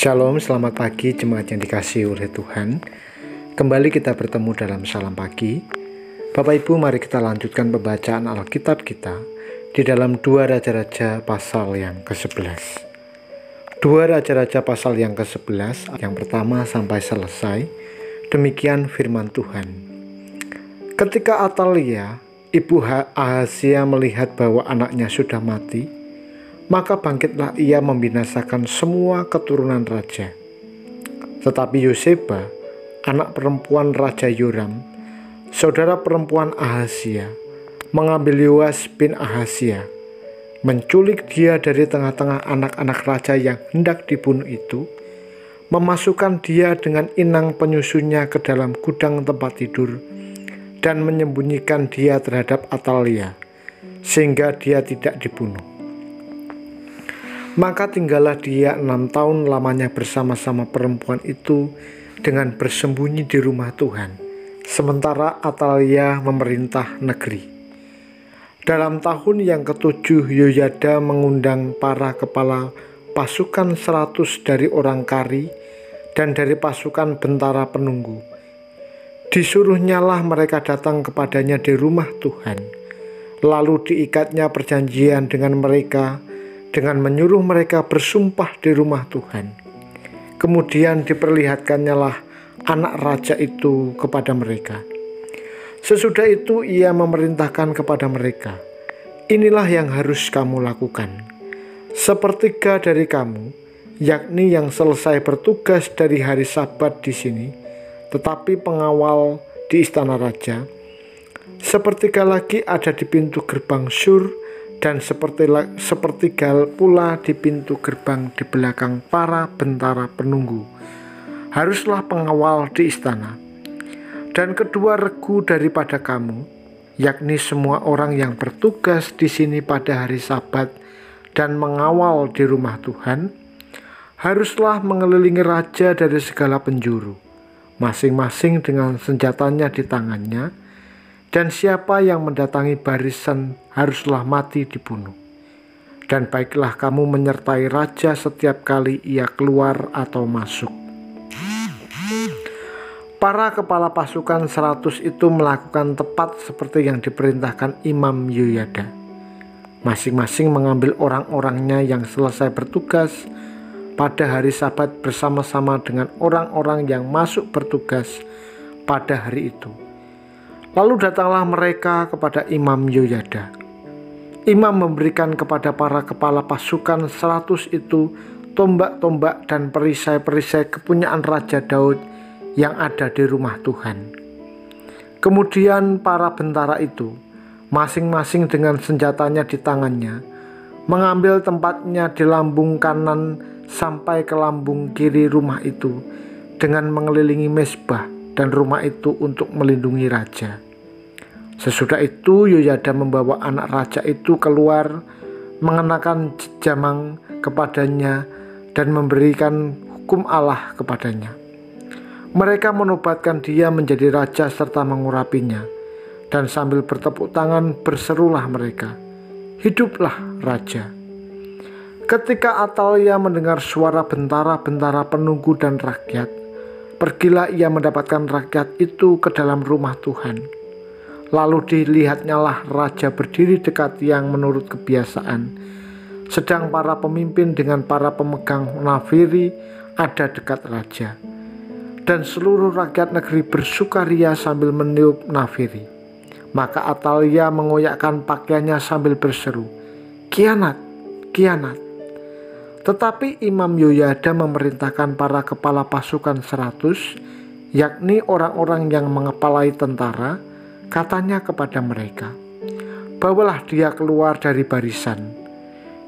Shalom, selamat pagi jemaat yang dikasihi oleh Tuhan. Kembali kita bertemu dalam Salam Pagi. Bapak Ibu, mari kita lanjutkan pembacaan Alkitab kita di dalam 2 Raja-Raja pasal yang ke-11. 2 Raja-Raja pasal yang ke-11, yang pertama sampai selesai. Demikian firman Tuhan. Ketika Atalia, ibu Ahazia, melihat bahwa anaknya sudah mati, maka bangkitlah ia membinasakan semua keturunan raja. Tetapi Yoseba, anak perempuan Raja Yoram, saudara perempuan Ahazia, mengambil Yoas bin Ahazia, menculik dia dari tengah-tengah anak-anak raja yang hendak dibunuh itu, memasukkan dia dengan inang penyusunya ke dalam gudang tempat tidur, dan menyembunyikan dia terhadap Atalia, sehingga dia tidak dibunuh. Maka tinggallah dia 6 tahun lamanya bersama-sama perempuan itu dengan bersembunyi di rumah Tuhan, sementara Atalia memerintah negeri. Dalam tahun yang ke-7, Yoyada mengundang para kepala pasukan 100 dari orang Kari dan dari pasukan bentara penunggu. Disuruhnyalah mereka datang kepadanya di rumah Tuhan, lalu diikatnya perjanjian dengan mereka dengan menyuruh mereka bersumpah di rumah Tuhan. Kemudian diperlihatkannyalah anak raja itu kepada mereka. Sesudah itu ia memerintahkan kepada mereka, inilah yang harus kamu lakukan. Sepertiga dari kamu, yakni yang selesai bertugas dari hari Sabat di sini, tetapi pengawal di istana raja, sepertiga lagi ada di pintu gerbang Sur, dan sepertiga pula di pintu gerbang di belakang para bentara penunggu. Haruslah pengawal di istana. Dan kedua regu daripada kamu, yakni semua orang yang bertugas di sini pada hari Sabat dan mengawal di rumah Tuhan, haruslah mengelilingi raja dari segala penjuru, masing-masing dengan senjatanya di tangannya, dan siapa yang mendatangi barisan haruslah mati dibunuh. Dan baiklah kamu menyertai raja setiap kali ia keluar atau masuk. Para kepala pasukan 100 itu melakukan tepat seperti yang diperintahkan Imam Yoyada. Masing-masing mengambil orang-orangnya yang selesai bertugas pada hari Sabat bersama-sama dengan orang-orang yang masuk bertugas pada hari itu. Lalu datanglah mereka kepada Imam Yoyada. Imam memberikan kepada para kepala pasukan 100 itu tombak-tombak dan perisai-perisai kepunyaan Raja Daud yang ada di rumah Tuhan. Kemudian para bentara itu, masing-masing dengan senjatanya di tangannya, mengambil tempatnya di lambung kanan sampai ke lambung kiri rumah itu dengan mengelilingi mezbah dan rumah itu untuk melindungi raja. Sesudah itu Yoyada membawa anak raja itu keluar, mengenakan jamang kepadanya dan memberikan hukum Allah kepadanya. Mereka menobatkan dia menjadi raja serta mengurapinya, dan sambil bertepuk tangan berserulah mereka, "Hiduplah raja!" Ketika Atalia mendengar suara bentara-bentara penunggu dan rakyat, pergilah ia mendapatkan rakyat itu ke dalam rumah Tuhan. Lalu dilihatnyalah raja berdiri dekat tiang menurut kebiasaan, sedang para pemimpin dengan para pemegang nafiri ada dekat raja. Dan seluruh rakyat negeri bersukaria sambil meniup nafiri. Maka Atalia mengoyakkan pakaiannya sambil berseru, "Kianat, kianat!" Tetapi Imam Yoyada memerintahkan para kepala pasukan 100, yakni orang-orang yang mengepalai tentara, katanya kepada mereka, "Bawalah dia keluar dari barisan.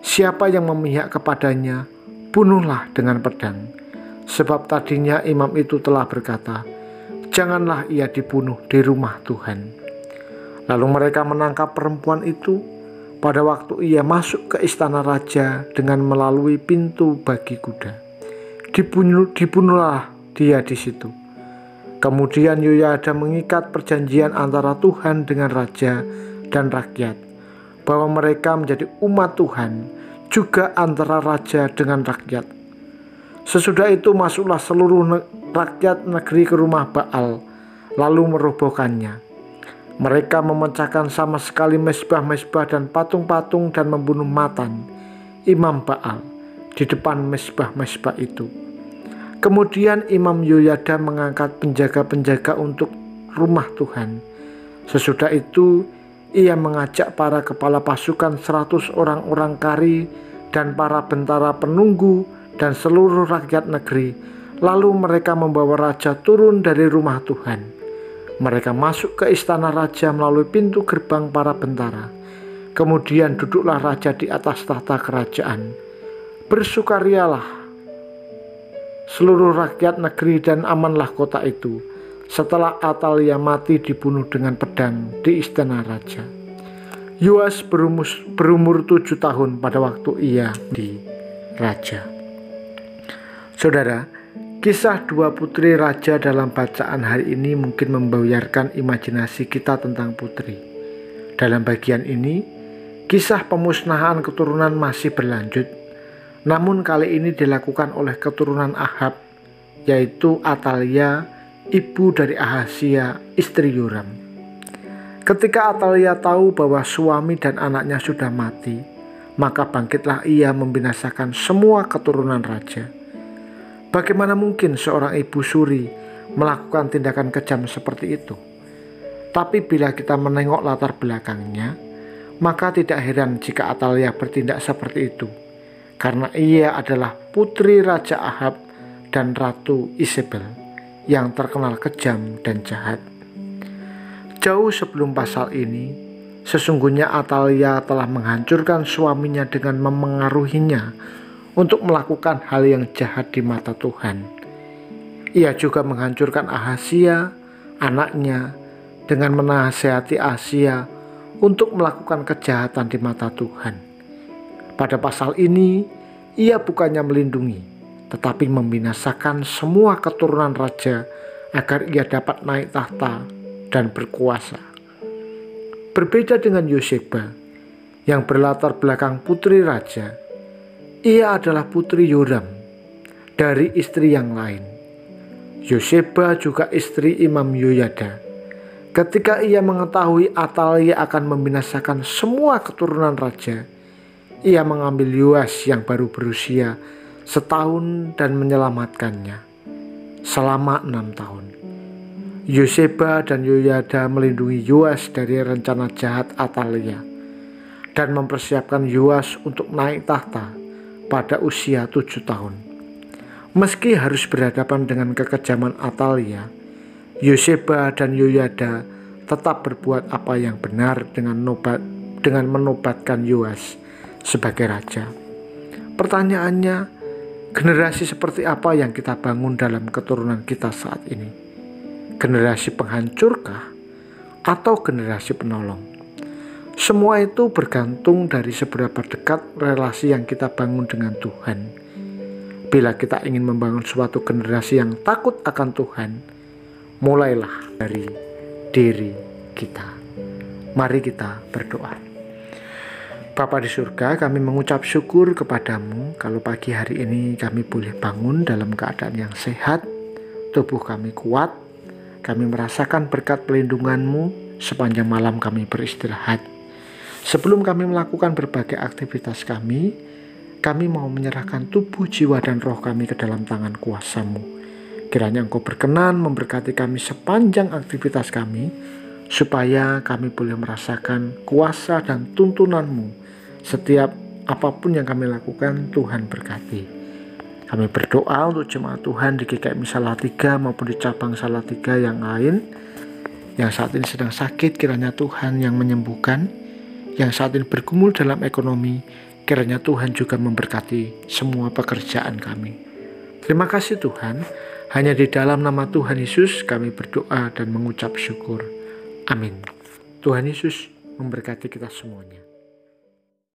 Siapa yang memihak kepadanya, bunuhlah dengan pedang." Sebab tadinya imam itu telah berkata, "Janganlah ia dibunuh di rumah Tuhan." Lalu mereka menangkap perempuan itu pada waktu ia masuk ke istana raja dengan melalui pintu bagi kuda. Dibunuhlah dia di situ. Kemudian Yoyada mengikat perjanjian antara Tuhan dengan raja dan rakyat, bahwa mereka menjadi umat Tuhan juga antara raja dengan rakyat. Sesudah itu masuklah seluruh rakyat negeri ke rumah Baal, lalu merobohkannya. Mereka memecahkan sama sekali mezbah-mezbah dan patung-patung dan membunuh Matan, imam Baal, di depan mezbah-mezbah itu. Kemudian Imam Yoyada mengangkat penjaga-penjaga untuk rumah Tuhan. Sesudah itu ia mengajak para kepala pasukan 100 orang-orang kari dan para bentara penunggu dan seluruh rakyat negeri. Lalu mereka membawa raja turun dari rumah Tuhan. Mereka masuk ke istana raja melalui pintu gerbang para bentara. Kemudian duduklah raja di atas tahta kerajaan. Bersukarialah seluruh rakyat negeri dan amanlah kota itu setelah Atalia mati dibunuh dengan pedang di istana raja. Yoas berumur 7 tahun pada waktu ia di raja. Saudara, kisah dua putri raja dalam bacaan hari ini mungkin membuyarkan imajinasi kita tentang putri. Dalam bagian ini, kisah pemusnahan keturunan masih berlanjut, namun kali ini dilakukan oleh keturunan Ahab, yaitu Atalia, ibu dari Ahazia, istri Yoram. Ketika Atalia tahu bahwa suami dan anaknya sudah mati, maka bangkitlah ia membinasakan semua keturunan raja. Bagaimana mungkin seorang ibu suri melakukan tindakan kejam seperti itu? Tapi bila kita menengok latar belakangnya, maka tidak heran jika Atalia bertindak seperti itu, karena ia adalah putri Raja Ahab dan Ratu Isabel yang terkenal kejam dan jahat. Jauh sebelum pasal ini, sesungguhnya Atalia telah menghancurkan suaminya dengan memengaruhinya untuk melakukan hal yang jahat di mata Tuhan. Ia juga menghancurkan Ahazia, anaknya, dengan menasihati Ahazia untuk melakukan kejahatan di mata Tuhan. Pada pasal ini, ia bukannya melindungi, tetapi membinasakan semua keturunan raja agar ia dapat naik tahta dan berkuasa. Berbeda dengan Yoseba yang berlatar belakang putri raja, ia adalah putri Yoram dari istri yang lain. Yoseba juga istri Imam Yoyada. Ketika ia mengetahui Atalia akan membinasakan semua keturunan raja, ia mengambil Yoas yang baru berusia setahun dan menyelamatkannya selama 6 tahun. Yoseba dan Yoyada melindungi Yoas dari rencana jahat Atalia dan mempersiapkan Yoas untuk naik tahta pada usia 7 tahun. Meski harus berhadapan dengan kekejaman Atalia, Yoseba dan Yoyada tetap berbuat apa yang benar dengan menobatkan Yoas sebagai raja. Pertanyaannya, generasi seperti apa yang kita bangun dalam keturunan kita saat ini? Generasi penghancurkah atau generasi penolong? Semua itu bergantung dari seberapa dekat relasi yang kita bangun dengan Tuhan. Bila kita ingin membangun suatu generasi yang takut akan Tuhan, mulailah dari diri kita. Mari kita berdoa. Bapa di surga, kami mengucap syukur kepadamu kalau pagi hari ini kami boleh bangun dalam keadaan yang sehat, tubuh kami kuat, kami merasakan berkat pelindungan-Mu sepanjang malam kami beristirahat. Sebelum kami melakukan berbagai aktivitas kami mau menyerahkan tubuh, jiwa, dan roh kami ke dalam tangan kuasa-Mu. Kiranya Engkau berkenan memberkati kami sepanjang aktivitas kami, supaya kami boleh merasakan kuasa dan tuntunan-Mu. Setiap apapun yang kami lakukan, Tuhan berkati. Kami berdoa untuk jemaat Tuhan di GKMI Salatiga maupun di cabang Salatiga yang lain, yang saat ini sedang sakit, kiranya Tuhan yang menyembuhkan. Yang saat ini bergumul dalam ekonomi, kiranya Tuhan juga memberkati semua pekerjaan kami. Terima kasih Tuhan, hanya di dalam nama Tuhan Yesus kami berdoa dan mengucap syukur. Amin. Tuhan Yesus memberkati kita semuanya.